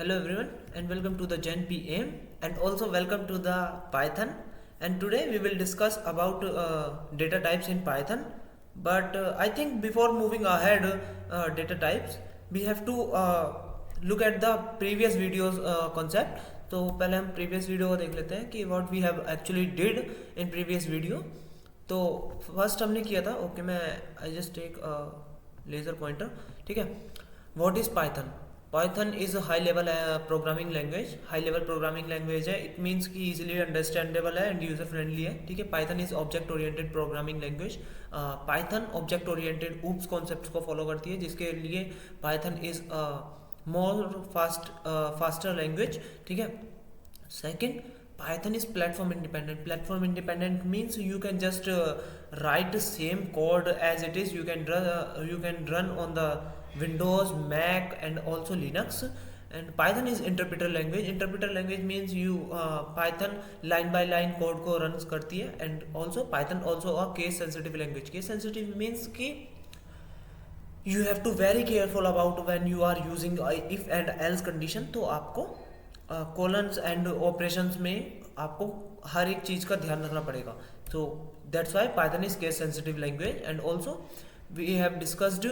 Hello everyone and welcome to the Gen PM and also welcome to the Python, and today we will discuss about data types in Python. But I think before moving ahead data types we have to look at the previous videos concept. तो पहले हम previous video को देख लेते हैं कि what we have actually did in previous video. तो first हमने किया था मैं I just take laser pointer. ठीक है. What is Python? Python is high level programming language. High level programming language है. इट मीन्स कि इजीली अंडरस्टैंडेबल है एंड यूजर फ्रेंडली है. ठीक है. Python is object oriented programming language. Python object oriented oops concept को follow करती है, जिसके लिए Python is more faster language. ठीक है. Second, Python is platform independent. Platform independent means you can just write the same code as it is. You can run on the Windows, Mac, and also Linux. And Python is interpreter language. Interpreter language means Python line by line code को runs करती है. And also Python also a case sensitive language. Case sensitive means कि you have to very careful about when you are using if and else condition. तो आपको colons and operations में आपको हर एक चीज़ का ध्यान रखना पड़ेगा. तो that's why Python is case sensitive language. And also we have discussed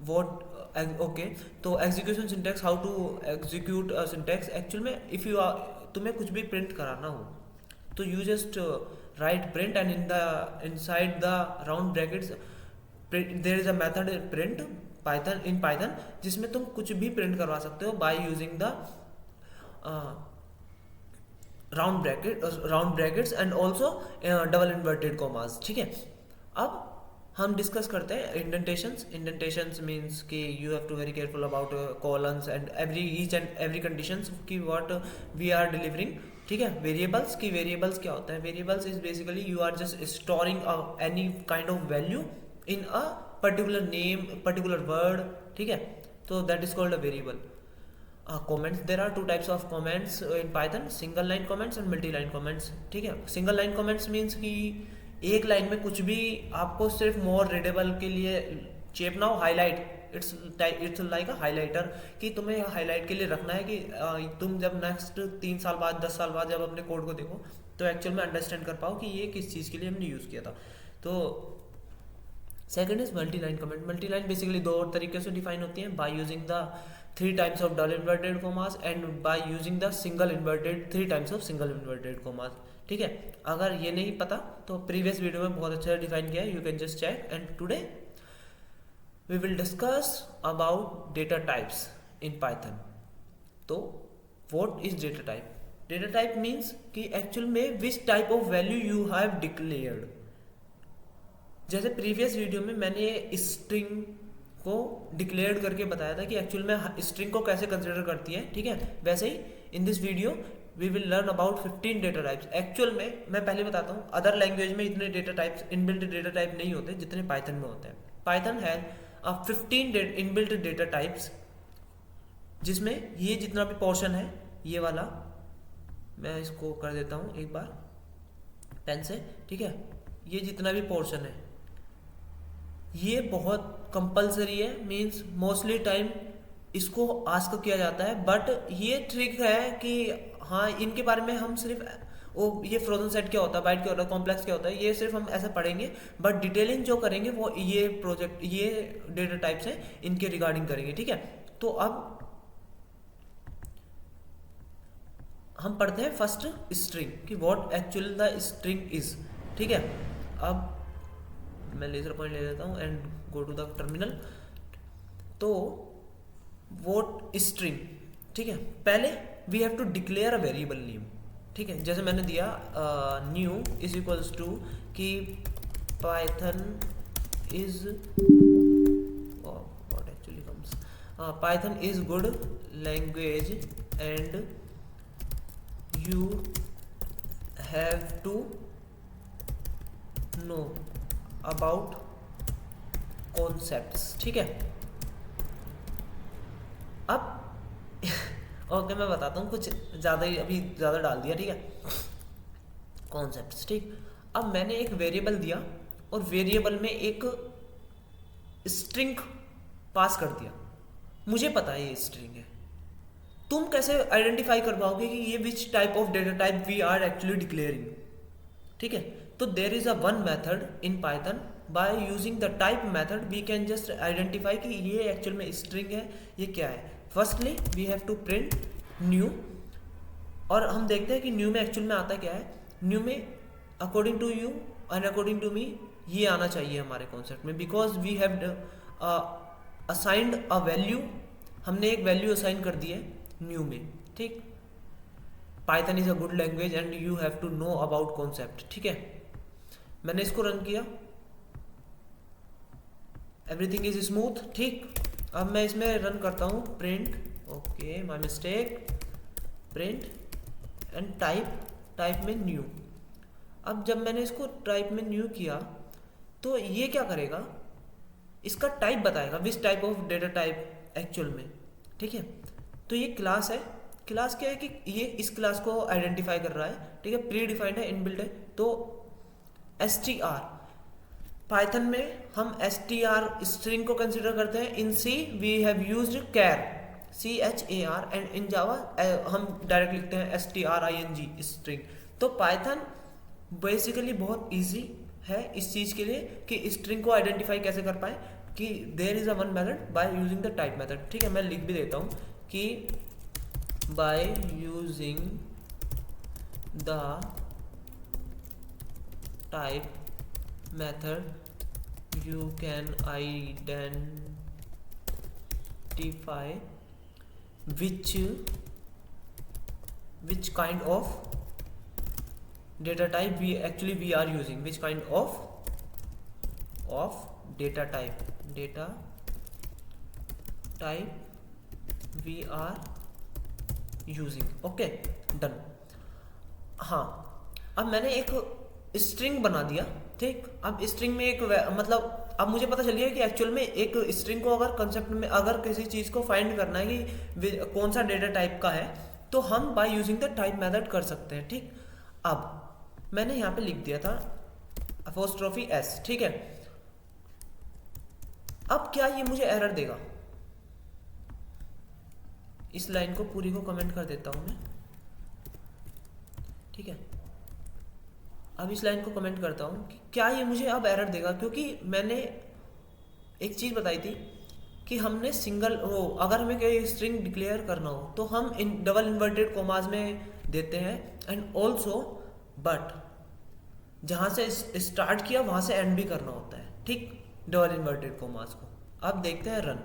what okay. तो execution syntax, how to execute syntax. Actual में इफ़ यू आर तुम्हें कुछ भी प्रिंट कराना हो तो you just write print and inside the round brackets there is a method print Python in Python, जिसमें तुम कुछ भी प्रिंट करवा सकते हो by using the round brackets and also double inverted commas. ठीक है. अब हम डिस्कस करते हैं इंडेंटेशंस. इंडेंटेशंस मीन्स कि you have to very careful about colons and each and every conditions की व्हाट वी आर डिलीवरिंग. ठीक है. वेरिएबल्स की वेरिएबल्स क्या होता है? Variables is basically you are just storing any kind of value in a particular name, particular word. ठीक है. तो that is called a variable. Comments, there are two types of comments in Python, single line comments and multi line comments. ठीक है. Single line comments means कि एक line में कुछ भी आपको सिर्फ मोर रीडेबल के लिए चेपना हो. Highlight, it's like a highlighter, कि तुम्हें हाईलाइट के लिए रखना है कि तुम जब नेक्स्ट 3 साल बाद 10 साल बाद जब अपने कोड को देखो तो एक्चुअल में अंडरस्टैंड कर पाओ कि ये किस चीज़ के लिए हमने यूज़ किया था. तो second is multi line comment. Multi line basically दो और तरीके से डिफाइन होती है, by using the 3 times of double inverted commas and bye using the single inverted 3 times of single inverted commas. ठीक है. अगर ये नहीं पता तो प्रीवियस वीडियो में बहुत अच्छा डिफाइन किया है, you can just check. And today we will discuss about data types in Python. तो what is data type? Data type means कि एक्चुअल में which type of value you have declared. जैसे previous video में मैंने string को declare करके बताया था कि एक्चुअल में स्ट्रिंग को कैसे कंसिडर करती है. ठीक है. वैसे ही in this video we will learn about 15 data types. Actual में मैं पहले बताता हूँ, अदर लैंग्वेज में इतने data types, inbuilt data type नहीं होते जितने पाइथन में होते हैं. Python has 15 inbuilt data types, जिसमें ये जितना भी पोर्शन है, ये वाला मैं इसको कर देता हूँ एक बार पेन से. ठीक है. ये जितना भी पोर्शन है ये बहुत कंपलसरी है, मीन्स मोस्टली टाइम इसको आस्क किया जाता है. बट ये ट्रिक है कि हाँ, इनके बारे में हम सिर्फ ये फ्रोजन सेट क्या होता है, बाइट क्या होता है, कॉम्प्लेक्स क्या होता है, ये सिर्फ हम ऐसा पढ़ेंगे. बट डिटेलिंग जो करेंगे वो ये डेटा टाइप्स हैं, इनके रिगार्डिंग करेंगे. ठीक है. तो अब हम पढ़ते हैं फर्स्ट स्ट्रिंग कि what actually the string is. ठीक है. अब मैं लेजर पॉइंट ले लेता हूँ and go to the terminal. तो वोट स्ट्रिंग. ठीक है. पहले we have to declare a variable name. ठीक है. जैसे मैंने दिया न्यू इज इक्वल्स टू कि Python is what actually comes Python is good language and you have to know about concepts. ठीक है. अब ओके मैं बताता हूँ, कुछ ज़्यादा ही अभी ज़्यादा डाल दिया. ठीक है. कॉन्सेप्ट्स. ठीक. अब मैंने एक वेरिएबल दिया और वेरिएबल में एक स्ट्रिंग पास कर दिया. मुझे पता है ये स्ट्रिंग है, तुम कैसे आइडेंटिफाई कर पाओगे कि ये which type of data type we are actually declaring, ठीक है। तो there is a one method in Python, by using the type method we can just identify कि ये एक्चुअल में स्ट्रिंग है, ये क्या है। Firstly we have to print new, और हम देखते हैं कि न्यू में एक्चुअल में आता क्या है। न्यू में according to you and according to me ये आना चाहिए हमारे कॉन्सेप्ट में, because we have assigned a value, हमने एक वैल्यू असाइन कर दी है न्यू में, ठीक। Python is a good language and you have to know about concept, ठीक है। मैंने इसको रन किया, एवरीथिंग इज स्मूथ, ठीक। अब मैं इसमें रन करता हूँ print, okay my mistake, print and type में न्यू। अब जब मैंने इसको टाइप में न्यू किया तो ये क्या करेगा, इसका टाइप बताएगा, विच type of data type actual में, ठीक है। तो ये क्लास है, क्लास क्या है कि ये इस क्लास को आइडेंटिफाई कर रहा है, ठीक है, प्री डिफाइंड है, इनबिल्ट है। तो str पाइथन में हम str स्ट्रिंग को कंसिडर करते हैं। In C we have used char, char, and in Java हम डायरेक्ट लिखते हैं string स्ट्रिंग। तो पाइथन बेसिकली बहुत इजी है इस चीज़ के लिए कि स्ट्रिंग को आइडेंटिफाई कैसे कर पाए, कि there is a one method by using the type method, ठीक है। मैं लिख भी देता हूँ कि by using the type method you can identify which kind of data type we are using, which kind of data type we are using, okay done. हाँ, अब मैंने एक स्ट्रिंग बना दिया, ठीक। अब स्ट्रिंग में एक मतलब अब मुझे पता चल गया कि एक्चुअल में एक स्ट्रिंग को अगर कंसेप्ट में अगर किसी चीज़ को फाइंड करना है कि कौन सा डेटा टाइप का है, तो हम by using the type method कर सकते हैं, ठीक। अब मैंने यहाँ पे लिख दिया था अपोस्ट्रोफी s, ठीक है। अब क्या ये मुझे एरर देगा, इस लाइन को पूरी को कमेंट कर देता हूँ मैं, ठीक है। अब इस लाइन को कमेंट करता हूँ कि क्या ये मुझे अब एरर देगा, क्योंकि मैंने एक चीज़ बताई थी कि हमने सिंगल वो अगर हमें कोई स्ट्रिंग डिक्लेयर करना हो तो हम इन डबल इन्वर्टेड कोमास में देते हैं, एंड ऑल्सो बट जहाँ से स्टार्ट किया वहाँ से एंड भी करना होता है, ठीक, डबल इन्वर्टेड कोमास को। अब देखते हैं रन,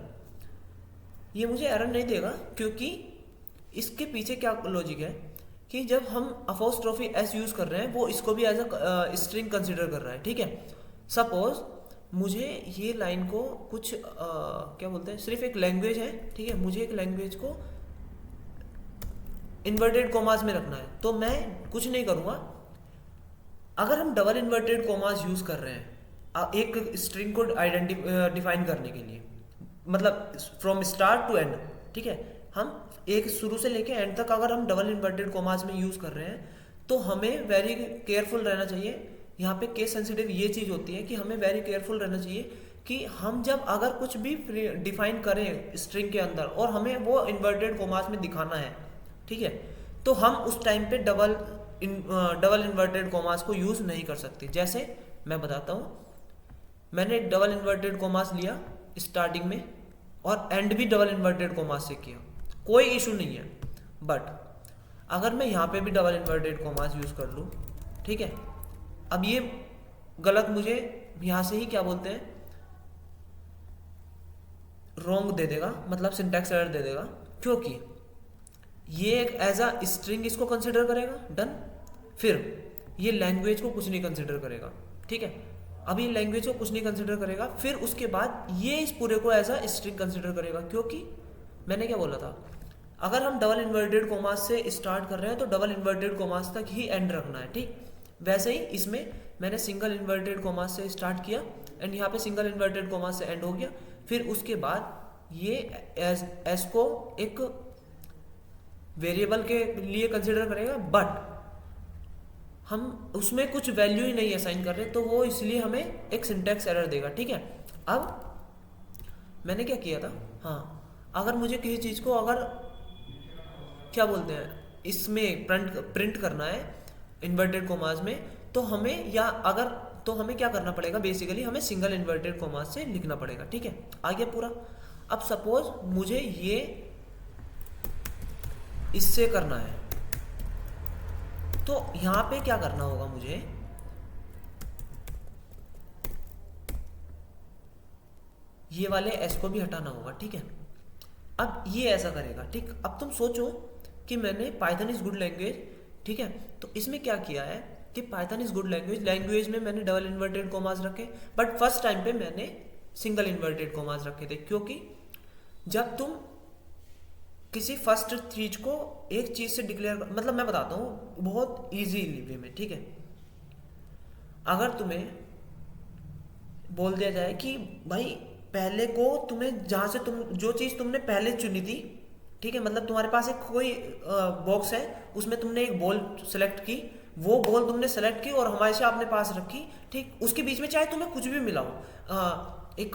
ये मुझे एरर नहीं देगा क्योंकि इसके पीछे क्या लॉजिक है कि जब हम अपोस्ट्रोफी s यूज़ कर रहे हैं वो इसको भी एज अ स्ट्रिंग कंसिडर कर रहा है, ठीक है। सपोज मुझे ये लाइन को कुछ क्या बोलते हैं, सिर्फ एक लैंग्वेज है, ठीक है, मुझे एक लैंग्वेज को इन्वर्टेड कोमास में रखना है, तो मैं कुछ नहीं करूँगा। अगर हम डबल इन्वर्टेड कोमास यूज़ कर रहे हैं एक स्ट्रिंग को डिफाइन करने के लिए, मतलब फ्रॉम स्टार्ट टू एंड, ठीक है, हम एक शुरू से लेके एंड तक अगर हम डबल इन्वर्टेड कोमास में यूज़ कर रहे हैं तो हमें वेरी केयरफुल रहना चाहिए। यहाँ पे केस सेंसिटिव ये चीज़ होती है कि हमें वेरी केयरफुल रहना चाहिए कि हम जब अगर कुछ भी डिफाइन करें स्ट्रिंग के अंदर और हमें वो इन्वर्टेड कोमास में दिखाना है, ठीक है, तो हम उस टाइम पे डबल इन्वर्टेड कोमास को यूज़ नहीं कर सकते। जैसे मैं बताता हूँ, मैंने डबल इन्वर्टेड कोमास लिया स्टार्टिंग में और एंड भी डबल इन्वर्टेड कोमास से किया, कोई इशू नहीं है। बट अगर मैं यहाँ पे भी डबल इन्वर्टेड कोमास यूज़ कर लूँ, ठीक है, अब ये गलत मुझे यहाँ से ही क्या बोलते हैं रॉन्ग दे देगा, मतलब सिंटैक्स एरर दे देगा, क्योंकि ये एक एज अ स्ट्रिंग इसको कंसिडर करेगा, डन। फिर ये लैंग्वेज को कुछ नहीं कंसिडर करेगा, ठीक है। अब ये लैंग्वेज को कुछ नहीं कंसिडर करेगा, फिर उसके बाद ये इस पूरे को एज अ स्ट्रिंग कंसिडर करेगा, क्योंकि मैंने क्या बोला था, अगर हम डबल इन्वर्टेड कोमास से स्टार्ट कर रहे हैं तो डबल इन्वर्टेड कोमास तक ही एंड रखना है, ठीक। वैसे ही इसमें मैंने सिंगल इन्वर्टेड कोमास से स्टार्ट किया एंड यहाँ पे सिंगल इन्वर्टेड कोमास से एंड हो गया। फिर उसके बाद ये एस को एक वेरिएबल के लिए कंसिडर करेगा, बट हम उसमें कुछ वैल्यू ही नहीं असाइन कर रहे, तो वो इसलिए हमें एक सिंटैक्स एरर देगा, ठीक है। अब मैंने क्या किया था, हाँ, अगर मुझे किसी चीज़ को अगर क्या बोलते हैं, इसमें प्रिंट करना है इन्वर्टेड कोमास में, तो हमें या अगर तो हमें क्या करना पड़ेगा, बेसिकली हमें सिंगल इन्वर्टेड कोमास से लिखना पड़ेगा, ठीक है। आ गया पूरा। अब सपोज मुझे ये इससे करना है, तो यहाँ पे क्या करना होगा, मुझे ये वाले एस को भी हटाना होगा, ठीक है। अब ये ऐसा करेगा, ठीक। अब तुम सोचो कि मैंने पाइथन इज गुड लैंग्वेज, ठीक है, तो इसमें क्या किया है कि पाइथन इज गुड लैंग्वेज में मैंने डबल इन्वर्टेड कोमास रखे, बट फर्स्ट टाइम पे मैंने सिंगल इन्वर्टेड कोमास रखे थे, क्योंकि जब तुम किसी फर्स्ट चीज को एक चीज से डिक्लेयर, मतलब मैं बताता हूँ बहुत इजी वे में, ठीक है। अगर तुम्हें बोल दिया जाए कि भाई पहले को तुम्हें जहाँ से तुम जो चीज़ तुमने पहले चुनी थी, ठीक है, मतलब तुम्हारे पास एक कोई बॉक्स है, उसमें तुमने एक बॉल सेलेक्ट की, वो बॉल तुमने सेलेक्ट की और हमेशा अपने पास रखी, ठीक। उसके बीच में चाहे तुम्हें कुछ भी मिला हो, एक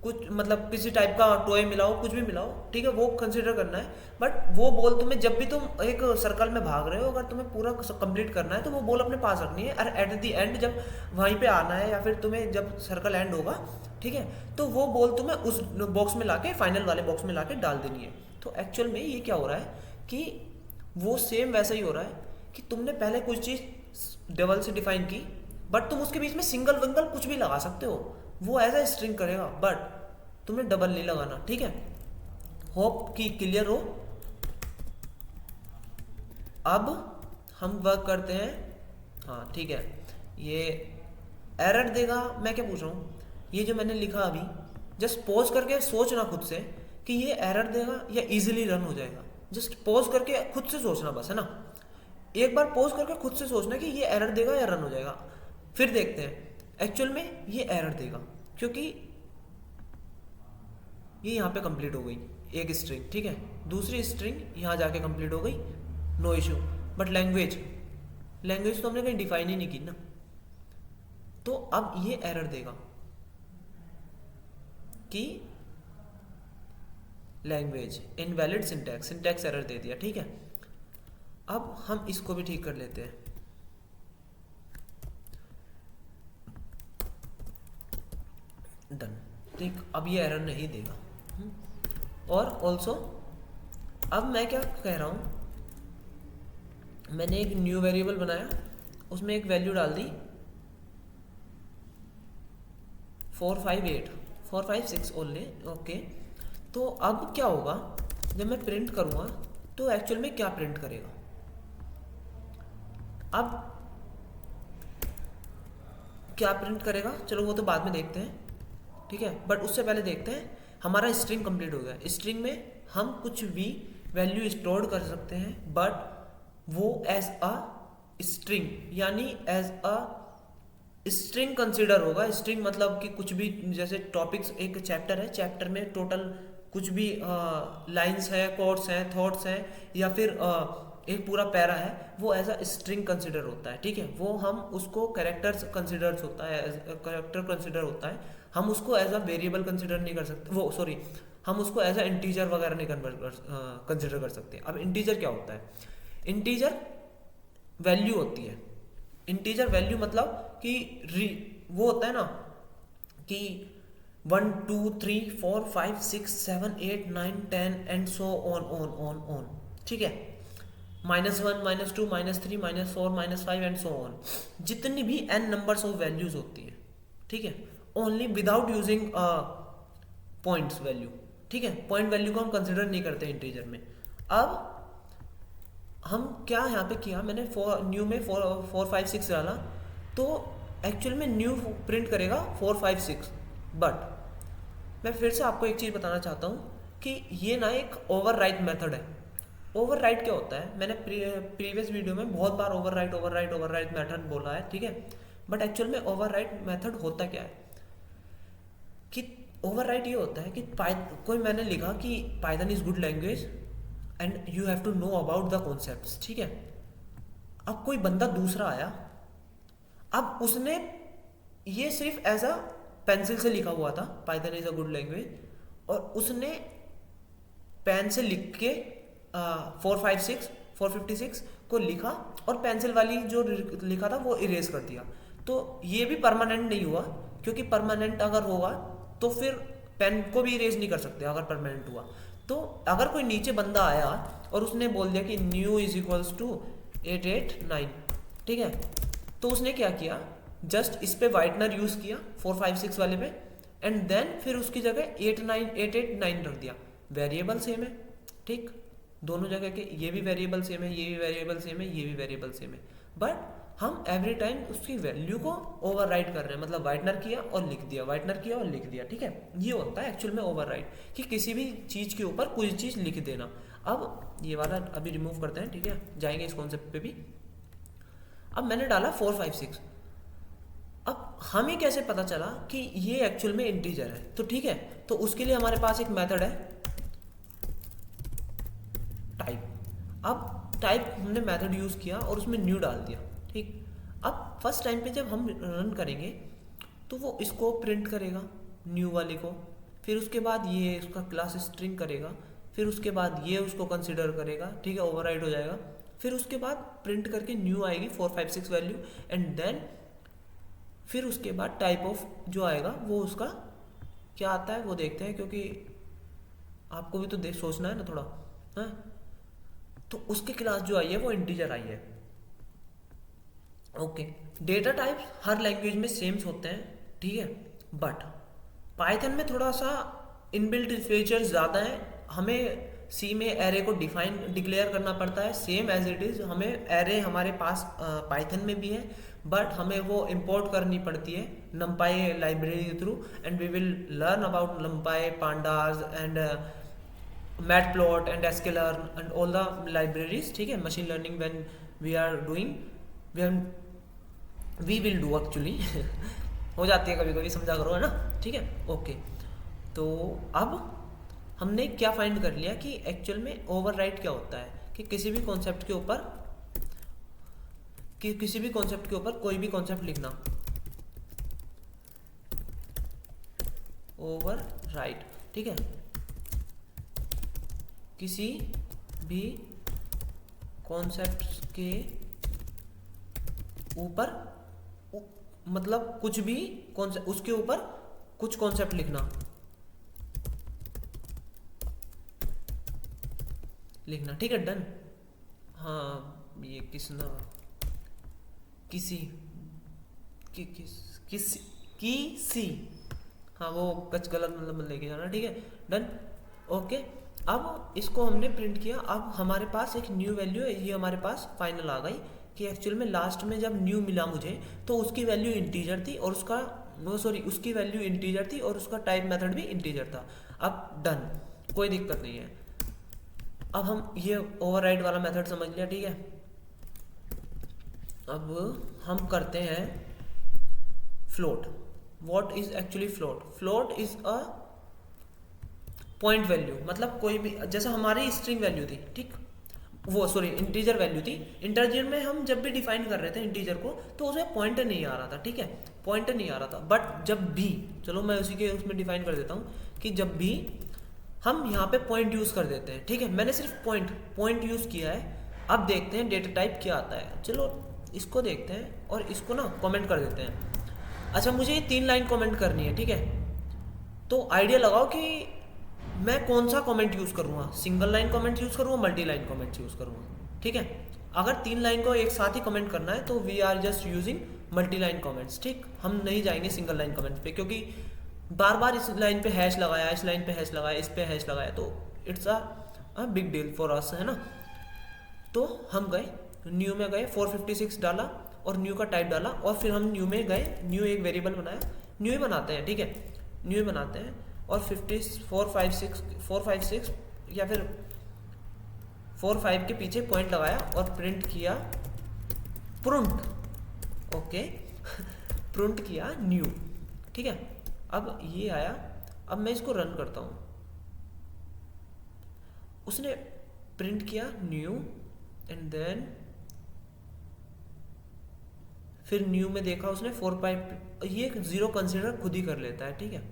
कुछ मतलब किसी टाइप का टॉय मिला हो, कुछ भी मिला हो, ठीक है, वो कंसिडर करना है। बट वो बॉल तुम्हें जब भी तुम एक सर्कल में भाग रहे हो, अगर तुम्हें पूरा कंप्लीट करना है तो वो बॉल अपने पास रखनी है, और एट द एंड जब वहीं पे आना है या फिर तुम्हें जब सर्कल एंड होगा, ठीक है, तो वो बॉल तुम्हें उस बॉक्स में लाके, फाइनल वाले बॉक्स में लाके डाल देनी है। तो एक्चुअल में ये क्या हो रहा है कि वो सेम वैसा ही हो रहा है कि तुमने पहले कुछ चीज़ डबल से डिफाइन की, बट तुम उसके बीच में सिंगल विंगल कुछ भी लगा सकते हो, वो एज ए स्ट्रिंग करेगा, बट तुम्हें डबल नहीं लगाना, ठीक है। होप कि क्लियर हो। अब हम वर्क करते हैं, हाँ ठीक है। ये एरर देगा, मैं क्या पूछ रहा हूँ, ये जो मैंने लिखा अभी, जस्ट पॉज करके सोचना खुद से कि ये एरर देगा या इजीली रन हो जाएगा। जस्ट पॉज करके खुद से सोचना बस, है ना। एक बार पॉज करके खुद से सोचना कि ये एरर देगा या रन हो जाएगा, फिर देखते हैं। एक्चुअल में ये एरर देगा, क्योंकि ये यहाँ पे कंप्लीट हो गई एक स्ट्रिंग, ठीक है, दूसरी स्ट्रिंग यहाँ जाके कंप्लीट हो गई, नो इशू। बट लैंग्वेज तो हमने कहीं डिफाइन ही नहीं की ना, तो अब ये एरर देगा कि लैंग्वेज इनवैलिड सिंटैक्स एरर दे दिया, ठीक है। अब हम इसको भी ठीक कर लेते हैं। डन, ठीक। अब ये एरर नहीं देगा। और ऑल्सो अब मैं क्या कह रहा हूँ, मैंने एक न्यू वेरिएबल बनाया, उसमें एक वैल्यू डाल दी 456 ओनली, ओके। तो अब क्या होगा, जब मैं प्रिंट करूँगा तो एक्चुअल में क्या प्रिंट करेगा, अब क्या प्रिंट करेगा चलो वो तो बाद में देखते हैं, ठीक है। बट उससे पहले देखते हैं, हमारा स्ट्रिंग कंप्लीट हो गया। स्ट्रिंग में हम कुछ भी वैल्यू स्टोर कर सकते हैं, बट वो एज अ स्ट्रिंग, यानी एज अ स्ट्रिंग कंसिडर होगा। स्ट्रिंग मतलब कि कुछ भी, जैसे टॉपिक्स, एक चैप्टर है, चैप्टर में टोटल कुछ भी लाइंस है, कोट्स हैं, थॉट्स हैं, या फिर एक पूरा पैरा है, वो एज अ स्ट्रिंग कंसिडर होता है, ठीक है। वो हम उसको कैरेक्टर्स कंसिडर होता है, कैरेक्टर कंसिडर होता है, हम उसको एज अ वेरिएबल कंसिडर नहीं कर सकते, वो सॉरी, हम उसको एज अ इंटीजर वगैरह नहीं कंसिडर कर सकते। अब इंटीजर क्या होता है, इंटीजर वैल्यू होती है। इंटीजर वैल्यू मतलब कि वो होता है ना कि 1 2 3 4 5 6 7 8 9 10 एंड सो ऑन, ठीक है। -1 -2 -3 -4 -5 एंड सो ऑन, जितनी भी n नंबर्स ऑफ वैल्यूज होती है, ठीक है, only without using points value, ठीक है। पॉइंट वैल्यू को हम कंसिडर नहीं करते इंटीजर में। अब हम क्या यहाँ पे किया, मैंने न्यू में 456 डाला, तो एक्चुअल में न्यू प्रिंट करेगा 456। बट मैं फिर से आपको एक चीज़ बताना चाहता हूँ कि ये ना एक ओवरराइट मेथड है। ओवरराइट क्या होता है, मैंने प्रीवियस वीडियो में बहुत बार ओवरराइट मेथड बोला है, ठीक है। बट एक्चुअल में ओवरराइट मेथड होता क्या है कि ओवरराइट ये होता है कि कोई मैंने लिखा कि Python is good language and you have to know about the concepts, ठीक है। अब कोई बंदा दूसरा आया, अब उसने ये सिर्फ एज अ पेंसिल से लिखा हुआ था Python is a good language, और उसने पेन से लिख के 456 को लिखा और पेंसिल वाली जो लिखा था वो इरेज कर दिया। तो ये भी परमानेंट नहीं हुआ, क्योंकि परमानेंट अगर होगा तो फिर पेन को भी इरेज नहीं कर सकते अगर परमानेंट हुआ। तो अगर कोई नीचे बंदा आया और उसने बोल दिया कि न्यू इज इक्वल्स टू 889, ठीक है, तो उसने क्या किया, जस्ट इस पे वाइटनर यूज़ किया 456 वाले पे, एंड देन फिर उसकी जगह 889 रख दिया। वेरिएबल सेम है, ठीक, दोनों जगह के, ये भी वेरिएबल सेम है, ये भी वेरिएबल सेम है, ये भी वेरिएबल सेम है, बट हम एवरी टाइम उसकी वैल्यू को ओवरराइट कर रहे हैं, मतलब वाइटनर किया और लिख दिया, वाइटनर किया और लिख दिया, ठीक है। ये होता है एक्चुअल में ओवरराइट, कि किसी भी चीज़ के ऊपर कोई चीज़ लिख देना। अब ये वाला अभी रिमूव करते हैं, ठीक है, जाएंगे इस कॉन्सेप्ट पे भी। अब मैंने डाला 456, अब हमें कैसे पता चला कि ये एक्चुअल में इंटीजर है? तो ठीक है, तो उसके लिए हमारे पास एक मेथड है टाइप। अब टाइप हमने मेथड यूज़ किया और उसमें न्यू डाल दिया, ठीक। अब फर्स्ट टाइम पे जब हम रन करेंगे तो वो इसको प्रिंट करेगा न्यू वाले को, फिर उसके बाद ये उसका क्लास स्ट्रिंग करेगा, फिर उसके बाद ये उसको कंसिडर करेगा, ठीक है, ओवरराइड हो जाएगा, फिर उसके बाद प्रिंट करके न्यू आएगी 456 वैल्यू, एंड देन फिर उसके बाद टाइप ऑफ जो आएगा वो उसका क्या आता है वो देखते हैं, क्योंकि आपको भी तो देख सोचना है ना थोड़ा, है। तो उसकी क्लास जो आई है वो इंटीजर आई है, ओके। डेटा टाइप्स हर लैंग्वेज में सेम्स होते हैं, ठीक है, बट पाइथन में थोड़ा सा इनबिल्ट फीचर्स ज़्यादा है। हमें सी में एरे को डिक्लेयर करना पड़ता है सेम एज इट इज़। हमें एरे हमारे पास पाइथन में भी है, बट हमें वो इंपोर्ट करनी पड़ती है numpy लाइब्रेरी के through, and we will learn about numpy, pandas and matplotlib and sklearn and all the libraries, ठीक है, machine learning when we are doing, we will do actually हो जाती है कभी कभी, समझा करो, है ना, ठीक है, ओके। तो अब हमने क्या फाइंड कर लिया कि एक्चुअल में ओवरराइट क्या होता है, कि किसी भी कॉन्सेप्ट के ऊपर कोई भी कॉन्सेप्ट लिखना, ओवरराइट, ठीक है, किसी भी कॉन्सेप्ट के ऊपर, मतलब कुछ भी कॉन्सेप्ट, उसके ऊपर कुछ कॉन्सेप्ट लिखना, ठीक है, डन। हाँ, ये किसी हाँ, वो कच गलत मतलब लेके जाना, ठीक है, डन, ओके। अब इसको हमने प्रिंट किया, अब हमारे पास एक न्यू वैल्यू है, ये हमारे पास फाइनल आ गई कि एक्चुअल में लास्ट में जब न्यू मिला मुझे तो उसकी वैल्यू इंटीजर थी और उसकी वैल्यू इंटीजर थी और उसका टाइप मेथड भी इंटीजर था। अब डन, कोई दिक्कत नहीं है। अब हम ये ओवरराइड वाला मेथड समझ लिया, ठीक है। अब हम करते हैं float. What is actually float? Float is a point value, मतलब कोई भी, जैसे हमारी स्ट्रिंग वैल्यू थी, ठीक, वो सॉरी इंटीजर वैल्यू थी। इंटीजर में हम जब भी डिफाइन कर रहे थे इंटीजर को तो उसमें पॉइंटर नहीं आ रहा था, ठीक है, पॉइंटर नहीं आ रहा था। बट जब भी, चलो मैं उसी के उसमें डिफाइन कर देता हूँ कि जब भी हम यहाँ पे पॉइंट यूज़ कर देते हैं, ठीक है, मैंने सिर्फ पॉइंट यूज़ किया है। अब देखते हैं डेटा टाइप क्या आता है, चलो इसको देखते हैं और इसको ना कमेंट कर देते हैं। अच्छा, मुझे ये 3 लाइन कमेंट करनी है, ठीक है, तो आइडिया लगाओ कि मैं कौन सा कमेंट यूज़ करूँगा, सिंगल लाइन कमेंट यूज़ करूँगा, मल्टी लाइन कमेंट यूज़ करूँगा, ठीक है। अगर 3 लाइन को एक साथ ही कमेंट करना है तो we are just using multi line comments, ठीक, हम नहीं जाएंगे सिंगल लाइन कमेंट पे, क्योंकि बार बार इस लाइन पे हैश लगाया, इस लाइन पे हैश लगाया, इस पे हैश लगाया, तो it's a big deal for us, है ना। तो हम गए न्यू में गए, 456 डाला और न्यू का टाइप डाला, और फिर हम न्यू में गए, न्यू एक वेरिएबल बनाया, न्यू ही बनाते हैं, ठीक है, न्यू ही बनाते हैं, और 456 या फिर 45 के पीछे पॉइंट लगाया और प्रिंट किया प्रुंट, ओके प्रुंट किया न्यू, ठीक है। अब ये आया, अब मैं इसको रन करता हूँ, उसने प्रिंट किया न्यू एंड देन फिर न्यू में देखा उसने 4 ये 0 कंसिडर खुद ही कर लेता है, ठीक है,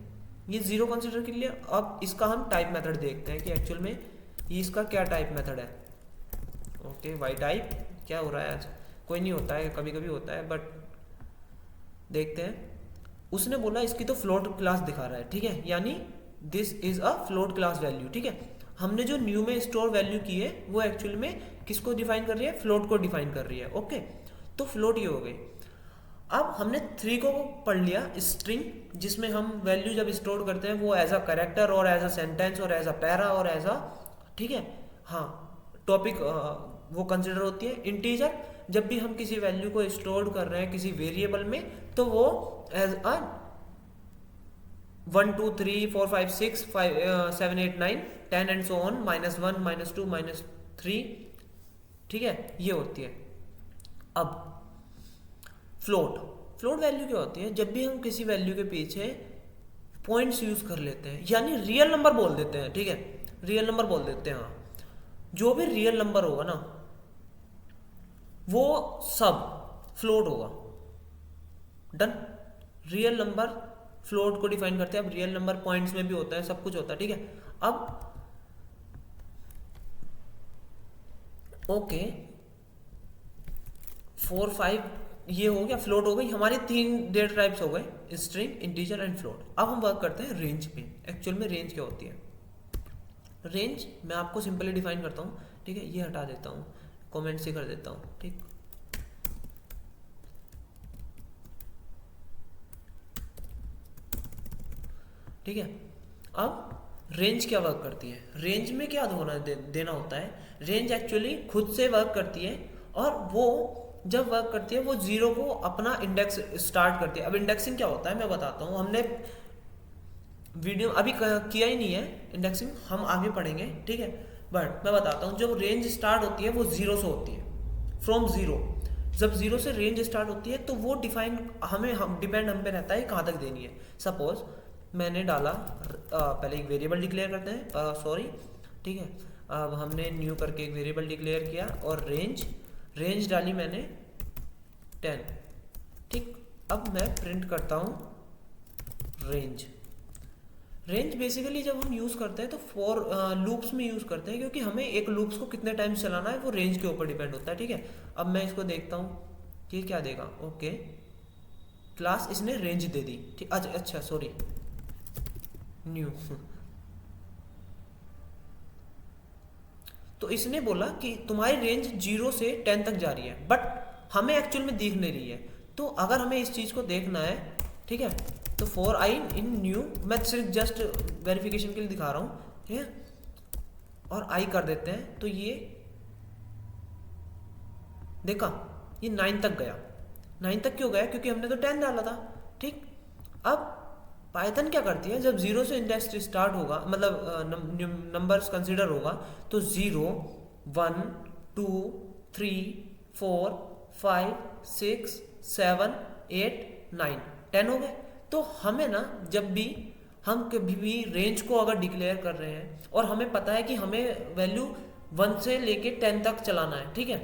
ये 0 कंसिडर कर लिया। अब इसका हम टाइप मेथड देखते हैं कि एक्चुअल में ये इसका क्या टाइप मेथड है? ओके, वाई टाइप क्या हो रहा है आज? कोई नहीं, होता है कभी कभी होता है, बट देखते हैं। उसने बोला इसकी तो फ्लोट क्लास दिखा रहा है, ठीक है, यानी this is a float class value, ठीक है। हमने जो न्यू में स्टोर वैल्यू की है वो एक्चुअल में किसको डिफाइन कर रही है? फ्लोट को डिफाइन कर रही है। ओके, तो फ्लोट ये हो गई। अब हमने 3 को पढ़ लिया, स्ट्रिंग, जिसमें हम वैल्यू जब स्टोर करते हैं वो एज अ कैरेक्टर और एज अ सेंटेंस और एज अ पैरा और एज अ, ठीक है, हाँ, टॉपिक वो कंसिडर होती है। इंटीजर, जब भी हम किसी वैल्यू को स्टोर कर रहे हैं किसी वेरिएबल में तो वो as a 1 2 3 4 5 6 5 7 8 9 10 and so on, -1 -2 -3, ठीक है, ये होती है। अब फ्लोट, फ्लोट वैल्यू क्या होती है? जब भी हम किसी वैल्यू के पीछे पॉइंट्स यूज कर लेते हैं, यानी रियल नंबर बोल देते हैं, ठीक है, रियल नंबर बोल देते हैं। हाँ, जो भी रियल नंबर होगा ना वो सब फ्लोट होगा। डन। रियल नंबर फ्लोट को डिफाइन करते हैं। अब रियल नंबर पॉइंट्स में भी होता है, सब कुछ होता है, ठीक है। अब ओके, 4 5 ये हो गया, फ्लोट हो गई हमारी। 3 डेटा टाइप्स हो गए, स्ट्रिंग, इंटीजर एंड फ्लोट। अब हम वर्क करते हैं रेंज पे। एक्चुअल में रेंज क्या होती है? रेंज मैं आपको सिंपली डिफाइन करता हूँ, ठीक है, ये हटा देता हूँ, कमेंट से कर देता हूँ, ठीक। ठीक है, अब रेंज क्या वर्क करती है? रेंज में क्या देना होता है? रेंज एक्चुअली खुद से वर्क करती है, और वो जब वर्क करती है वो जीरो को अपना इंडेक्स स्टार्ट करती है। अब इंडेक्सिंग क्या होता है मैं बताता हूँ, हमने वीडियो अभी किया ही नहीं है इंडेक्सिंग, हम आगे पढ़ेंगे, ठीक है। बट मैं बताता हूँ, जब रेंज स्टार्ट होती है वो जीरो से होती है, फ्रॉम जीरो। जब जीरो से रेंज स्टार्ट होती है तो वो डिफाइन हम डिपेंड हम पे रहता है कहाँ तक देनी है। सपोज मैंने डाला, पहले एक वेरिएबल डिक्लेयर करते हैं, सॉरी, ठीक है। अब हमने न्यू करके एक वेरिएबल डिक्लेयर किया और रेंज डाली मैंने 10, ठीक। अब मैं प्रिंट करता हूँ रेंज। रेंज बेसिकली जब हम यूज़ करते हैं तो फॉर लूप्स में यूज़ करते हैं, क्योंकि हमें एक लूप्स को कितने टाइम चलाना है वो रेंज के ऊपर डिपेंड होता है, ठीक है। अब मैं इसको देखता हूँ कि क्या देगा। ओके, क्लास इसने रेंज दे दी, ठीक। अच्छा सॉरी, न्यू तो इसने बोला कि तुम्हारी रेंज 0 से 10 तक जा रही है, बट हमें एक्चुअल में दिख नहीं रही है। तो अगर हमें इस चीज़ को देखना है, ठीक है, तो फॉर आई इन न्यू, मैं सिर्फ जस्ट वेरिफिकेशन के लिए दिखा रहा हूँ, ठीक है, और आई कर देते हैं तो ये देखा, ये 9 तक गया। 9 तक क्यों गया? क्योंकि हमने तो 10 डाला था, ठीक। अब पाइथन क्या करती है, जब 0 से इंडेक्स स्टार्ट होगा, मतलब नंबर्स कंसिडर होगा, तो 0 1 2 3 4 5 6 7 8 9 10 हो गए। तो हमें ना, जब भी हम कभी भी रेंज को अगर डिक्लेयर कर रहे हैं और हमें पता है कि हमें वैल्यू 1 से लेके 10 तक चलाना है, ठीक है,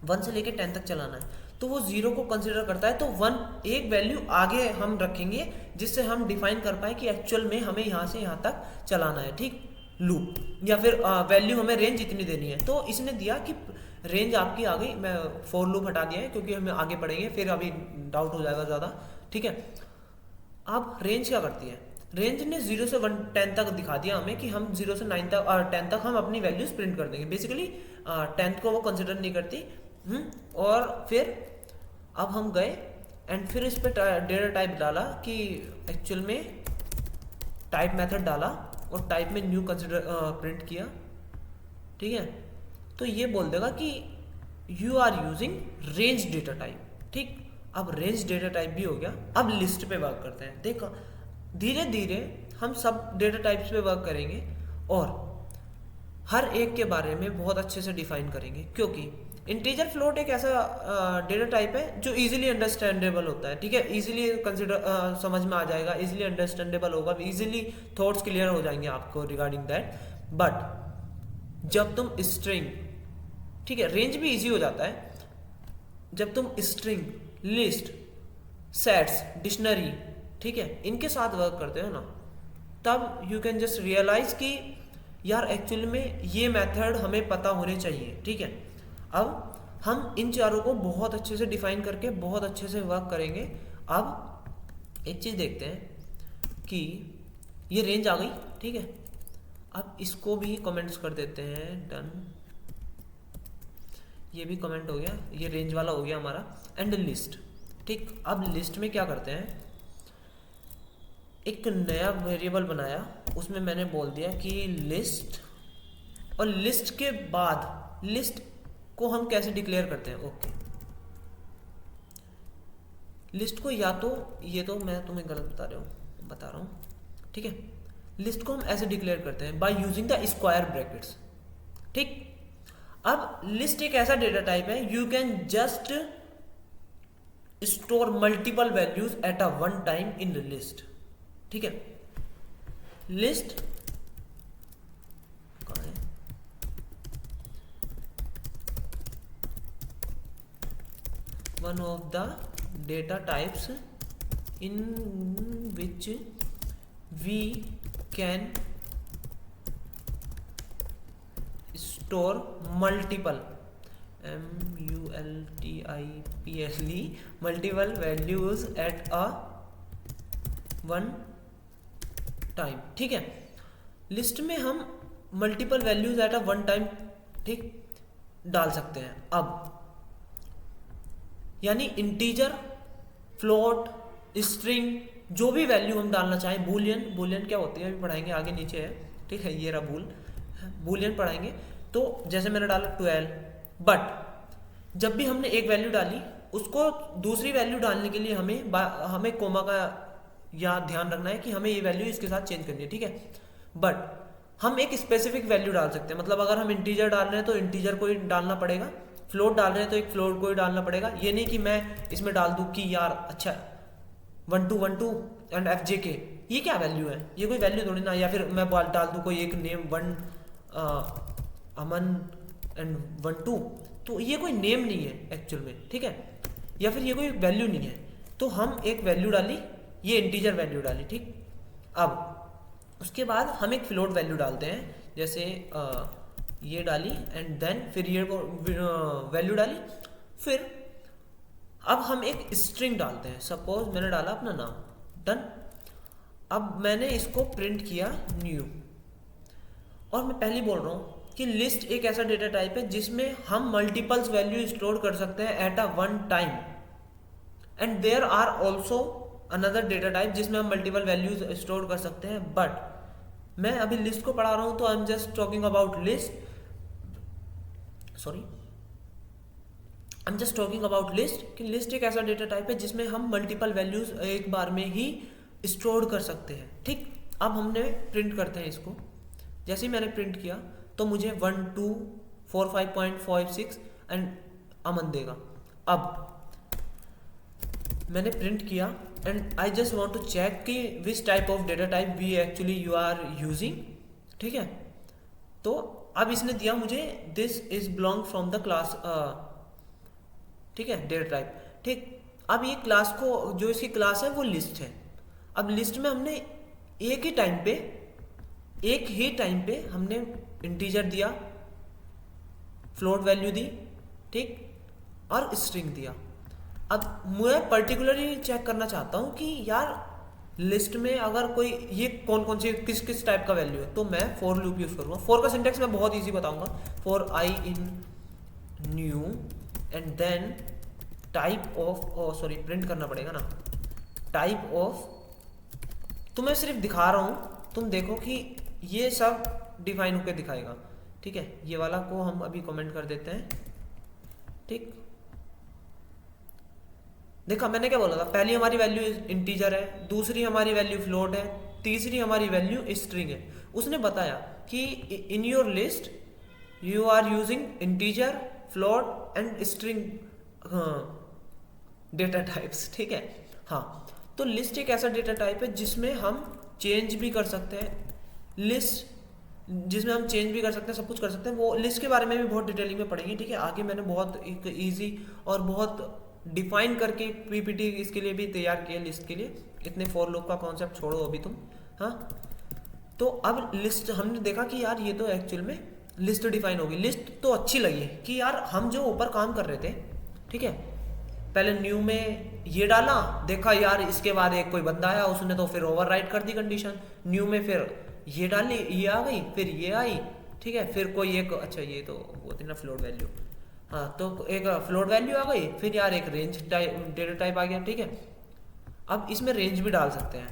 1 से लेके 10 तक चलाना है, तो वो 0 को कंसिडर करता है। तो 1 एक वैल्यू आगे हम रखेंगे जिससे हम डिफाइन कर पाए कि एक्चुअल में हमें यहाँ से यहाँ तक चलाना है, ठीक, लूप, या फिर वैल्यू हमें रेंज इतनी देनी है। तो इसने दिया कि रेंज आपकी आ गई। मैं फॉर लूप हटा दिया है क्योंकि हमें आगे पढ़ेंगे, फिर अभी डाउट हो जाएगा ज़्यादा, ठीक है। अब रेंज क्या करती है? रेंज ने 0 से 10 तक दिखा दिया हमें कि हम 0 से 9 तक 10 तक हम अपनी वैल्यूज प्रिंट कर देंगे। बेसिकली 10th को वो कंसिडर नहीं करती। और फिर अब हम गए एंड फिर इस पर डेटा टाइप डाला कि एक्चुअल में टाइप मेथड डाला और टाइप में न्यू कंसिडर प्रिंट किया, ठीक है। तो ये बोल देगा कि you are using range data type, ठीक। अब रेंज डेटा टाइप भी हो गया। अब लिस्ट पे वर्क करते हैं। देखो, धीरे धीरे हम सब डेटा टाइप्स पे वर्क करेंगे और हर एक के बारे में बहुत अच्छे से डिफाइन करेंगे, क्योंकि इंटीजर फ्लोट एक ऐसा डेटा टाइप है जो इजीली अंडरस्टैंडेबल होता है, ठीक है, इजीली कंसिडर समझ में आ जाएगा, इजीली अंडरस्टैंडेबल होगा, इजीली थॉट्स क्लियर हो जाएंगे आपको रिगार्डिंग दैट। बट जब तुम स्ट्रिंग, ठीक है, रेंज भी इजी हो जाता है। जब तुम स्ट्रिंग, लिस्ट, सेट्स, डिक्शनरी, ठीक है, इनके साथ वर्क करते हो ना, तब यू कैन जस्ट रियलाइज कि यार एक्चुअली में ये मेथड हमें पता होने चाहिए, ठीक है। अब हम इन चारों को बहुत अच्छे से डिफाइन करके बहुत अच्छे से वर्क करेंगे। अब एक चीज़ देखते हैं कि ये रेंज आ गई, ठीक है। अब इसको भी कमेंट्स कर देते हैं, डन, ये भी कमेंट हो गया, ये रेंज वाला हो गया हमारा। एंड लिस्ट, ठीक। अब लिस्ट में क्या करते हैं, एक नया वेरिएबल बनाया, उसमें मैंने बोल दिया कि लिस्ट, और लिस्ट के बाद लिस्ट को हम कैसे डिक्लेयर करते हैं, ओके। लिस्ट को या तो, ये तो मैं तुम्हें गलत बता रहा हूँ, ठीक है। लिस्ट को हम ऐसे डिक्लेयर करते हैं by using the square brackets, ठीक। अब लिस्ट एक ऐसा डेटा टाइप है, you can just store multiple values at a one time in list, ठीक है। लिस्ट कहाँ है, one of the data types in which we can store multiple multiple multiple values at a one time, ठीक है। List में हम multiple values at a one time, ठीक, डाल सकते हैं। अब यानी इंटीजर, फ्लोट, स्ट्रिंग, जो भी वैल्यू हम डालना चाहें, बूलियन, बूलियन क्या होती है अभी पढ़ाएंगे, आगे नीचे है, ठीक है, ये रहा बूलियन पढ़ाएंगे। तो जैसे मैंने डाला 12, बट जब भी हमने एक वैल्यू डाली, उसको दूसरी वैल्यू डालने के लिए हमें कोमा का या ध्यान रखना है कि हमें ये वैल्यू इसके साथ चेंज करनी है, ठीक है। बट हम एक स्पेसिफिक वैल्यू डाल सकते हैं, मतलब अगर हम इंटीजर डाल रहे हैं तो इंटीजर को ही डालना पड़ेगा, फ्लोट डाल रहे हैं तो एक फ्लोट को ही डालना पड़ेगा। ये नहीं कि मैं इसमें डाल दूं कि यार अच्छा 1212 एंड FJK, ये क्या वैल्यू है, ये कोई वैल्यू थोड़ी ना। या फिर मैं डाल दूं कोई एक नेम, अमन एंड 12, तो ये कोई नेम नहीं है एक्चुअल में, ठीक है, या फिर ये कोई वैल्यू नहीं है। तो हम एक वैल्यू डाली, ये इंटीजर वैल्यू डाली, ठीक। अब उसके बाद हम एक फ्लोट वैल्यू डालते हैं, जैसे ये डाली एंड देन फिर ये वैल्यू डाली, फिर अब हम एक स्ट्रिंग डालते हैं। सपोज मैंने डाला अपना नाम, डन। अब मैंने इसको प्रिंट किया न्यू, और मैं पहले बोल रहा हूँ कि लिस्ट एक ऐसा डेटा टाइप है जिसमें हम मल्टीपल्स वैल्यू स्टोर कर सकते हैं at a one time, and there are also another data type जिसमें हम मल्टीपल वैल्यूज स्टोर कर सकते हैं। बट मैं अभी लिस्ट को पढ़ा रहा हूं तो आई am just talking about list, कि लिस्ट एक ऐसा डेटा टाइप है जिसमें हम मल्टीपल वैल्यूज एक बार में ही स्टोर कर सकते हैं, ठीक। अब हमने प्रिंट करते हैं इसको, जैसे ही मैंने प्रिंट किया तो मुझे 1245.56 एंड अमन देगा। अब मैंने प्रिंट किया and I just want to check कि which type of data type we actually you are using, ठीक है। तो अब इसने दिया मुझे this is belong from the class, ठीक है, डेटा टाइप, ठीक। अब ये क्लास को, जो इसकी क्लास है वो लिस्ट है। अब लिस्ट में हमने एक ही टाइम पे हमने इंटीजर दिया, फ्लोट वैल्यू दी, ठीक, और स्ट्रिंग दिया। अब मैं पर्टिकुलरली चेक करना चाहता हूं कि यार लिस्ट में अगर कोई ये कौन कौन सी किस टाइप का वैल्यू है, तो मैं फॉर लूप यूज करूंगा। फॉर का सिंटेक्स मैं बहुत इजी बताऊंगा, for i in new and then type of, sorry print करना पड़ेगा ना, टाइप ऑफ, तो मैं सिर्फ दिखा रहा हूं, तुम देखो कि ये सब डिफाइन होकर दिखाएगा, ठीक है। ये वाला को हम अभी कमेंट कर देते हैं, ठीक। देखा मैंने क्या बोला था, पहली हमारी वैल्यू इंटीजर है, दूसरी हमारी वैल्यू फ्लोट है, तीसरी हमारी वैल्यू स्ट्रिंग है। उसने बताया कि in your list you are using integer, float and string data types, ठीक है। हाँ, तो लिस्ट एक ऐसा डेटा टाइप है जिसमें हम चेंज भी कर सकते हैं, जिसमें हम चेंज भी कर सकते हैं, सब कुछ कर सकते हैं। वो लिस्ट के बारे में भी बहुत डिटेलिंग में पढ़ेंगे, ठीक है। आगे मैंने बहुत एक ईजी और बहुत डिफाइन करके पीपीटी इसके लिए भी तैयार किया, लिस्ट के लिए। इतने फॉर लूप का कॉन्सेप्ट छोड़ो अभी तुम, हाँ। तो अब लिस्ट हमने देखा कि यार ये तो एक्चुअल में लिस्ट डिफाइन होगी। लिस्ट तो अच्छी लगी कि यार हम जो ऊपर काम कर रहे थे, ठीक है, पहले न्यू में ये डाला, देखा यार इसके बाद एक कोई बंदा आया, उसने तो फिर ओवरराइट कर दी कंडीशन। न्यू में फिर ये डाली, ये आ गई, फिर ये आई, ठीक है, फिर कोई एक, अच्छा ये तो वो थी ना फ्लोट वैल्यू, हाँ, तो एक फ्लोट वैल्यू आ गई, फिर यार एक रेंज टाइप डेटा टाइप आ गया, ठीक है। अब इसमें रेंज भी डाल सकते हैं,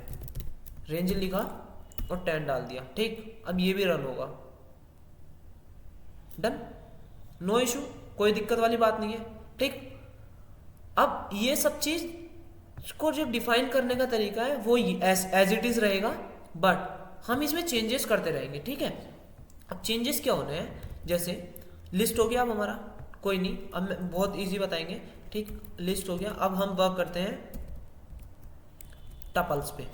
रेंज लिखा और 10 डाल दिया, ठीक। अब ये भी रन होगा, डन, नो इशू, कोई दिक्कत वाली बात नहीं है, ठीक। अब ये सब चीज को जो डिफाइन करने का तरीका है वो एज इट इज रहेगा, बट हम इसमें चेंजेस करते रहेंगे, ठीक है। अब चेंजेस क्या होने हैं, जैसे लिस्ट हो गया अब हमारा, कोई नहीं, अब बहुत इजी बताएंगे, ठीक। लिस्ट हो गया, अब हम वर्क करते हैं टपल्स पे।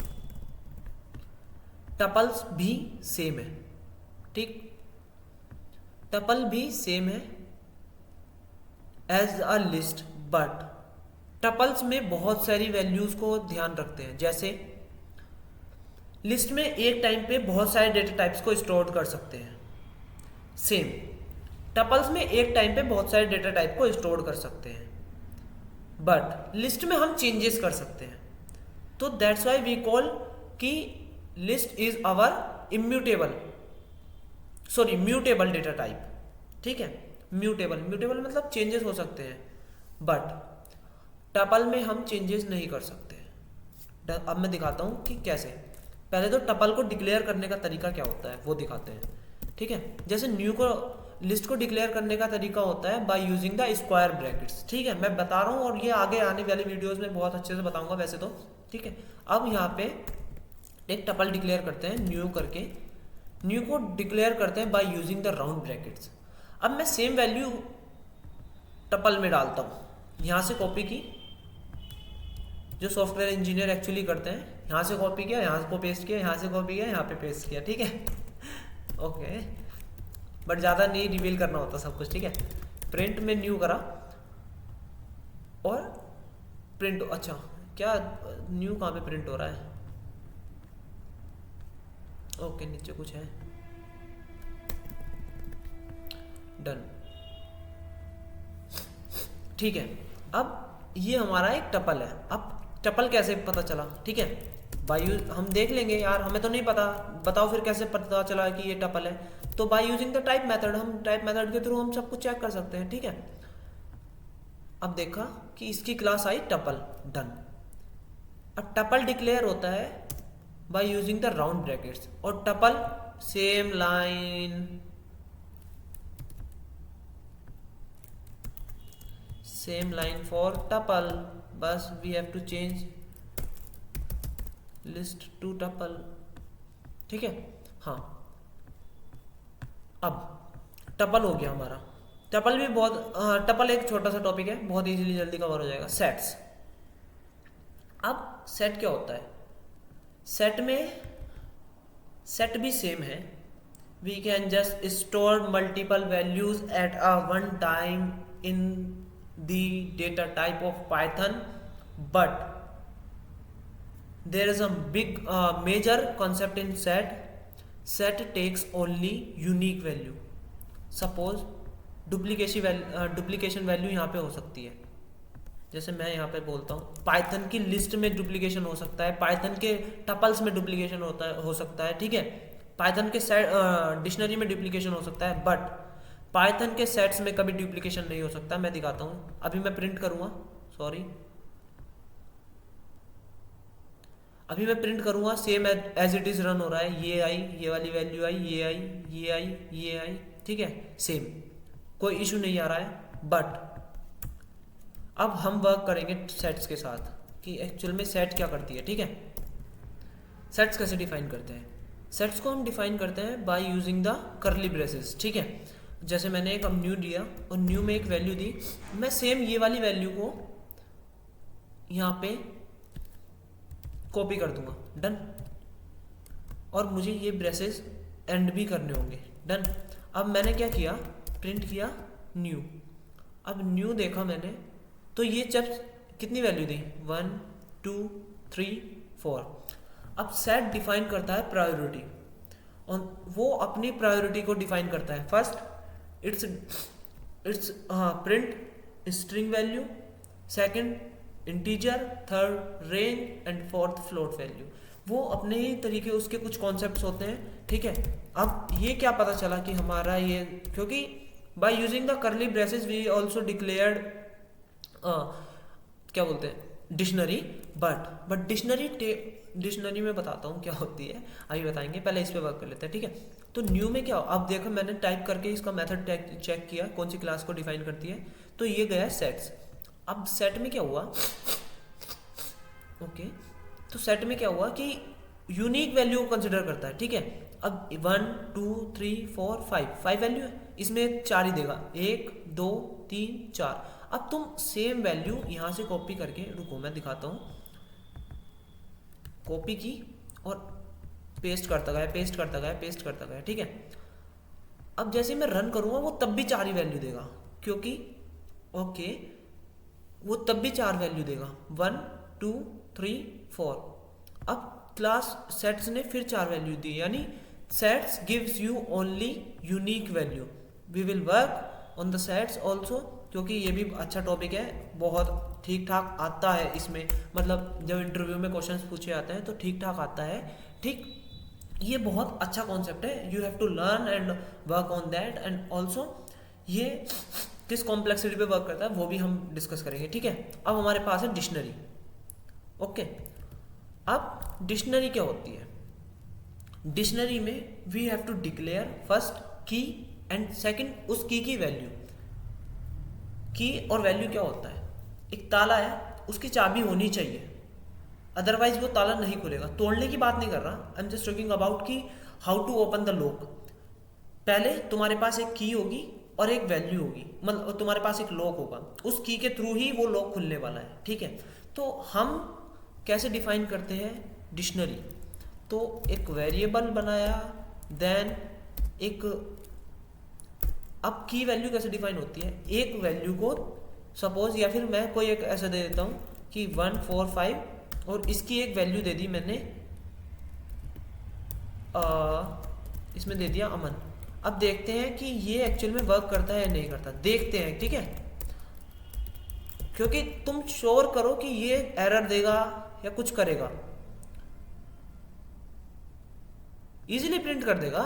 टपल्स भी सेम है, ठीक, टपल भी सेम है as a list, but tuples में बहुत सारी वैल्यूज को ध्यान रखते हैं। जैसे लिस्ट में एक टाइम पे बहुत सारे डेटा टाइप्स को स्टोर कर सकते हैं, सेम टपल्स में एक टाइम पे बहुत सारे डेटा टाइप को स्टोर कर सकते हैं, बट लिस्ट में हम चेंजेस कर सकते हैं। तो दैट्स वाई वी कॉल कि list is our immutable, sorry mutable data type, ठीक है। म्यूटेबल, म्यूटेबल मतलब चेंजेस हो सकते हैं, बट टपल में हम चेंजेस नहीं कर सकते। अब मैं दिखाता हूं कि कैसे। पहले तो टपल को डिक्लेयर करने का तरीका क्या होता है वो दिखाते हैं, ठीक है। जैसे न्यू को, लिस्ट को डिक्लेयर करने का तरीका होता है by using the square brackets, ठीक है। मैं बता रहा हूँ और ये आगे आने वाली वीडियोस में बहुत अच्छे से बताऊंगा वैसे तो, ठीक है। अब यहाँ पे एक टपल डिक्लेयर करते हैं न्यू करके, न्यू को डिक्लेयर करते हैं by using the round brackets. अब मैं सेम वैल्यू टपल में डालता हूँ, यहाँ से कॉपी की, जो सॉफ्टवेयर इंजीनियर एक्चुअली करते हैं, यहाँ से कॉपी किया, यहाँ को पेस्ट किया, यहाँ से कॉपी किया, यहाँ पे पेस्ट किया, ठीक है। ओके, बट ज़्यादा नहीं रिवील करना होता सब कुछ, ठीक है। प्रिंट में न्यू करा और प्रिंट, अच्छा क्या न्यू कहाँ पे प्रिंट हो रहा है, ओके नीचे कुछ है, डन, ठीक है। अब ये हमारा एक टपल है। अब टपल कैसे पता चला, ठीक है, बाय यूज हम देख लेंगे, यार हमें तो नहीं पता, बताओ फिर कैसे पता चला कि ये टपल है। तो bye using the type method, हम टाइप मेथड के थ्रू हम सब कुछ चेक कर सकते हैं, ठीक है। अब देखा कि इसकी क्लास आई टपल, डन। अब टपल डिक्लेयर होता है by using the round brackets, और tuple same line, same line for tuple, बस we have to change list to tuple, ठीक है। हाँ, अब टपल हो गया हमारा। टपल भी बहुत, टपल एक छोटा सा टॉपिक है, बहुत इजीली जल्दी कवर हो जाएगा। सेट्स, अब सेट क्या होता है, सेट में, सेट भी सेम है, we can just store multiple values at a one time in the data type of Python, but there is a big major concept in set takes only unique value। suppose duplication value यहाँ पे हो सकती है, जैसे मैं यहाँ पे बोलता हूँ पाइथन की लिस्ट में डुप्लीकेशन हो सकता है, पाइथन के टपल्स में डुप्लीकेशन हो सकता है, ठीक है, पाइथन के डिक्शनरी में डुप्लीकेशन हो सकता है, बट पाइथन के सेट्स में कभी डुप्लीकेशन नहीं हो सकता। मैं दिखाता हूँ, अभी मैं प्रिंट करूँगा, सॉरी, अभी मैं प्रिंट करूंगा, same as it is run हो रहा है, ये आई, ये वाली वैल्यू आई, ये आई, ये आई, ये आई, ठीक है, सेम, कोई इशू नहीं आ रहा है। बट अब हम वर्क करेंगे सेट्स के साथ कि एक्चुअल में सेट क्या करती है, ठीक है। सेट्स कैसे डिफाइन करते हैं, सेट्स को हम डिफाइन करते हैं by using the curly braces, ठीक है। जैसे मैंने एक अब न्यू दिया और न्यू में एक वैल्यू दी, मैं सेम ये वाली वैल्यू को यहाँ पे कॉपी कर दूंगा, डन, और मुझे ये ब्रेसेस एंड भी करने होंगे, डन। अब मैंने क्या किया, प्रिंट किया न्यू, अब न्यू देखा मैंने तो ये जब कितनी वैल्यू दी, 1 2 3 4। अब सेट डिफाइन करता है प्रायोरिटी, वो अपनी प्रायोरिटी को डिफाइन करता है। First it's print string value, second integer, third range and fourth float value. वो अपने ही तरीके उसके कुछ कॉन्सेप्ट्स होते हैं, ठीक है। अब ये क्या पता चला कि हमारा ये, क्योंकि by using the curly braces we also declared क्या बोलते हैं डिक्शनरी, बट डिक्शनरी में बताता हूँ क्या होती है, अभी बताएंगे, पहले इस पे वर्क कर लेते हैं, ठीक है। तो न्यू में क्या हो, अब देखो मैंने टाइप करके इसका मेथड चेक किया कौन सी क्लास को डिफाइन करती है, तो ये गया सेट्स। अब सेट में क्या हुआ, ओके, तो सेट में क्या हुआ कि यूनिक वैल्यू को कंसिडर करता है, ठीक है। अब 1 2 3 4 5 वैल्यू है, इसमें 4 ही देगा, 1 2 3 4। अब तुम सेम वैल्यू यहां से कॉपी करके, रुको मैं दिखाता हूं, कॉपी की और पेस्ट करता गया, ठीक है। अब जैसे मैं रन करूंगा वो तब भी 4 ही वैल्यू देगा, क्योंकि ओके वो तब भी 4 वैल्यू देगा, 1 2 3 4। अब क्लास सेट्स ने फिर 4 वैल्यू दी, यानी sets gives you only unique value. We will work on the sets also, क्योंकि ये भी अच्छा टॉपिक है, बहुत ठीक ठाक आता है इसमें, मतलब जब इंटरव्यू में क्वेश्चंस पूछे आते हैं तो ठीक ठाक आता है, ठीक। ये बहुत अच्छा कॉन्सेप्ट है, you have to learn and work on that, and also ये किस कॉम्प्लेक्सिटी पे वर्क करता है वो भी हम डिस्कस करेंगे, ठीक है। अब हमारे पास है डिक्शनरी, ओके। अब डिक्शनरी क्या होती है, डिक्शनरी में we have to declare first key and second उस की वैल्यू। की और वैल्यू क्या होता है, एक ताला है उसकी चाबी होनी चाहिए, अदरवाइज वो ताला नहीं खुलेगा। तोड़ने की बात नहीं कर रहा, I am just talking about कि how to open the lock. पहले तुम्हारे पास एक की होगी और एक वैल्यू होगी, मतलब तुम्हारे पास एक लॉक होगा, उस की के थ्रू ही वो लॉक खुलने वाला है, ठीक है। तो हम कैसे डिफाइन करते हैं डिक्शनरी, तो एक वेरिएबल बनाया, देन एक, अब की वैल्यू कैसे डिफाइन होती है, एक वैल्यू को सपोज, या फिर मैं कोई एक ऐसा दे देता हूँ कि 1 4 5 और इसकी एक वैल्यू दे दी मैंने, इसमें दे दिया अमन। अब देखते हैं कि ये एक्चुअल में वर्क करता है या नहीं करता, देखते हैं, ठीक है। क्योंकि तुम श्योर करो कि ये एरर देगा या कुछ करेगा, इजीली प्रिंट कर देगा,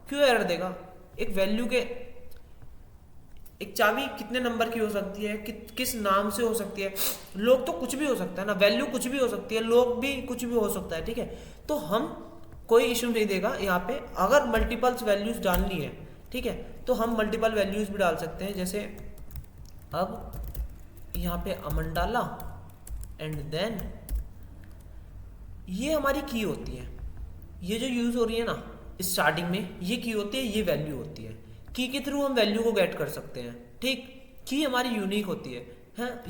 क्यों एरर देगा। एक वैल्यू के, एक चाबी कितने नंबर की हो सकती है, किस नाम से हो सकती है, लोग तो कुछ भी हो सकता है ना, वैल्यू कुछ भी हो सकती है, लोग भी कुछ भी हो सकता है, ठीक है। तो हम कोई इश्यू नहीं देगा यहाँ पे, अगर मल्टीपल्स वैल्यूज डालनी है, ठीक है, तो हम मल्टीपल वैल्यूज भी डाल सकते हैं। जैसे अब यहाँ पे अमन डाला एंड देन ये हमारी की होती है, ये जो यूज हो रही है ना स्टार्टिंग में, ये की होती है, ये वैल्यू होती है, की के थ्रू हम वैल्यू को गेट कर सकते हैं, ठीक। की हमारी यूनिक होती है,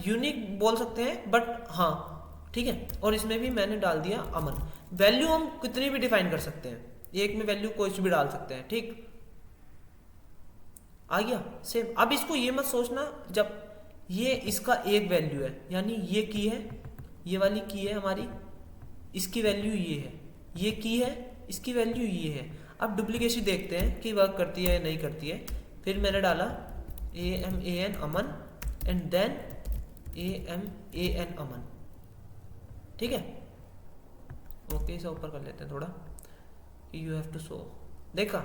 यूनिक बोल सकते हैं, बट हाँ ठीक है। और इसमें भी मैंने डाल दिया अमन। वैल्यू हम कितनी भी डिफाइन कर सकते हैं, एक में वैल्यू कोई भी डाल सकते हैं, ठीक। आ गया सेम। अब इसको ये मत सोचना, जब ये इसका एक वैल्यू है, यानी ये की है, ये वाली की है हमारी, इसकी वैल्यू ये है, ये की है, इसकी वैल्यू ये है। अब डुप्लीकेशन देखते हैं कि वर्क करती है या नहीं करती है। फिर मैंने डाला AMAN Aman and then AMAN Aman, ठीक है। ओके इसे ऊपर कर लेते हैं थोड़ा, यू हैव टू शो, देखा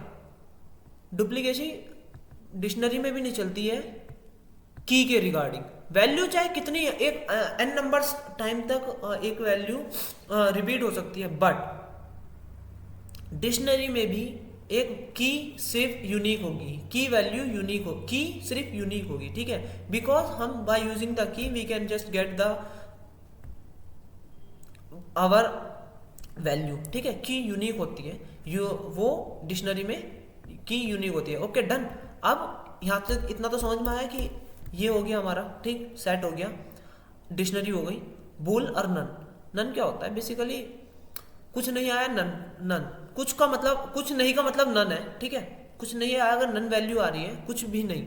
डुप्लीकेशन डिक्शनरी में भी नहीं चलती है की के रिगार्डिंग। वैल्यू चाहे कितनी एक n नंबर्स टाइम तक एक वैल्यू रिपीट हो सकती है, बट डिक्शनरी में भी एक की सिर्फ यूनिक होगी, की वैल्यू यूनिक हो, की सिर्फ यूनिक होगी, ठीक है। बिकॉज हम by using the key we can just get the our value, ठीक है। की यूनिक होती है, वो डिक्शनरी में की यूनिक होती है। Okay done. अब यहाँ तक इतना तो समझ में आया कि ये हो गया हमारा, ठीक, सेट हो गया, डिक्शनरी हो गई। बूल और नन, नन क्या होता है बेसिकली, कुछ नहीं आया नन, नन कुछ का मतलब, कुछ नहीं का मतलब नन है, ठीक है। कुछ नहीं आया, अगर नन वैल्यू आ रही है, कुछ भी नहीं,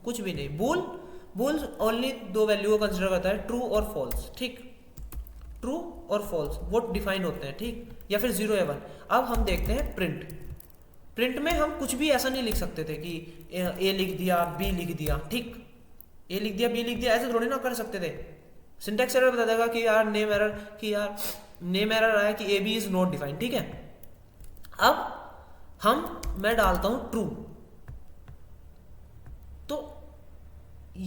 कुछ भी नहीं। बूल ओनली दो वैल्यू को कंसिडर करता है, ट्रू और फॉल्स, ठीक। ट्रू और फॉल्स वो डिफाइन होते हैं, ठीक, या फिर 0 या 1। अब हम देखते हैं प्रिंट। प्रिंट में हम कुछ भी ऐसा नहीं लिख सकते थे कि ए लिख दिया बी लिख दिया, ठीक, ए लिख दिया बी लिख दिया, ऐसे थोड़ी ना कर सकते थे। सिंटैक्स एरर बता देगा कि यार नेम एरर, कि यार नेम एरर आया कि A B is not defined, ठीक है। अब मैं डालता हूं ट्रू, तो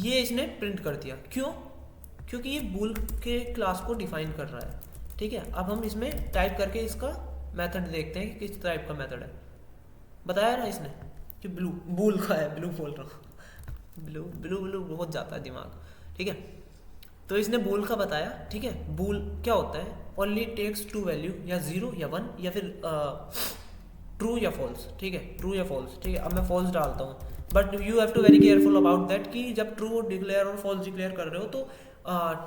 ये इसने प्रिंट कर दिया, क्यों? क्योंकि ये बूल के क्लास को डिफाइन कर रहा है, ठीक है। अब हम इसमें टाइप करके इसका मेथड देखते हैं कि किस टाइप का मेथड है। बताया ना इसने कि ब्लू, बूल का है, ब्लू बोल रहा हूँ, ब्लू ब्लू ब्लू बहुत जाता है दिमाग, ठीक है। तो इसने बूल का बताया, ठीक है। बूल क्या होता है? ओनली टेक्स टू वैल्यू, या 0 या 1 या फिर ट्रू या फॉल्स, ठीक है, ट्रू या फॉल्स, ठीक है। अब मैं फॉल्स डालता हूँ, but you have to very careful about that कि जब ट्रू डिक्लेयर और फॉल्स डिक्लेयर कर रहे हो तो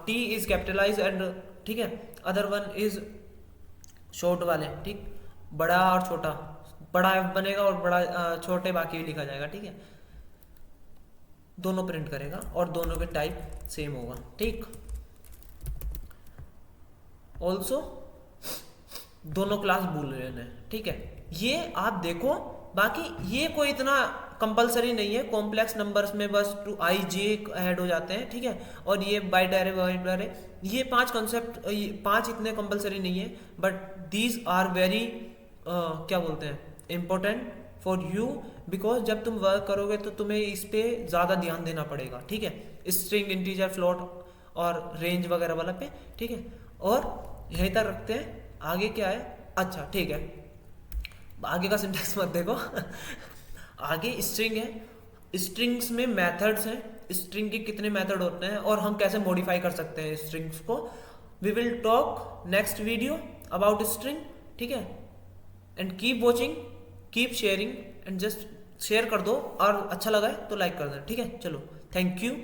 टी इज कैपिटलाइज एंड, ठीक है, अदर वन इज शॉर्ट वाले, ठीक, बड़ा और छोटा, बड़ा एफ बनेगा और बड़ा छोटे बाकी लिखा जाएगा, ठीक है। दोनों प्रिंट करेगा और दोनों के टाइप सेम होगा, ठीक। ऑल्सो दोनों क्लास बूलियन है, ठीक है। ये आप देखो, बाकी ये कोई इतना कंपलसरी नहीं है, कॉम्प्लेक्स नंबर्स में बस टू आई जे ऐड हो जाते हैं, ठीक है। और ये बाइनरी बाइनरी, ये 5 कॉन्सेप्ट, 5 इतने कंपलसरी नहीं है, बट दीज आर वेरी क्या बोलते हैं, इम्पोर्टेंट फॉर यू, बिकॉज जब तुम वर्क करोगे तो तुम्हें इस पे ज़्यादा ध्यान देना पड़ेगा, ठीक है। स्ट्रिंग, इंटीजर, फ्लोट और रेंज वगैरह वाला पे, ठीक है। और यहीं तक रखते हैं, आगे क्या है? अच्छा ठीक है, आगे का सिंटेक्स मत देखो आगे स्ट्रिंग है, स्ट्रिंग्स में मेथड्स हैं, स्ट्रिंग के कितने मेथड होते हैं और हम कैसे मॉडिफाई कर सकते हैं स्ट्रिंग्स को। We will talk next video about string, ठीक है। And keep watching, keep sharing, and just share कर दो, और अच्छा लगा है तो लाइक कर देना, ठीक है। चलो, थैंक यू।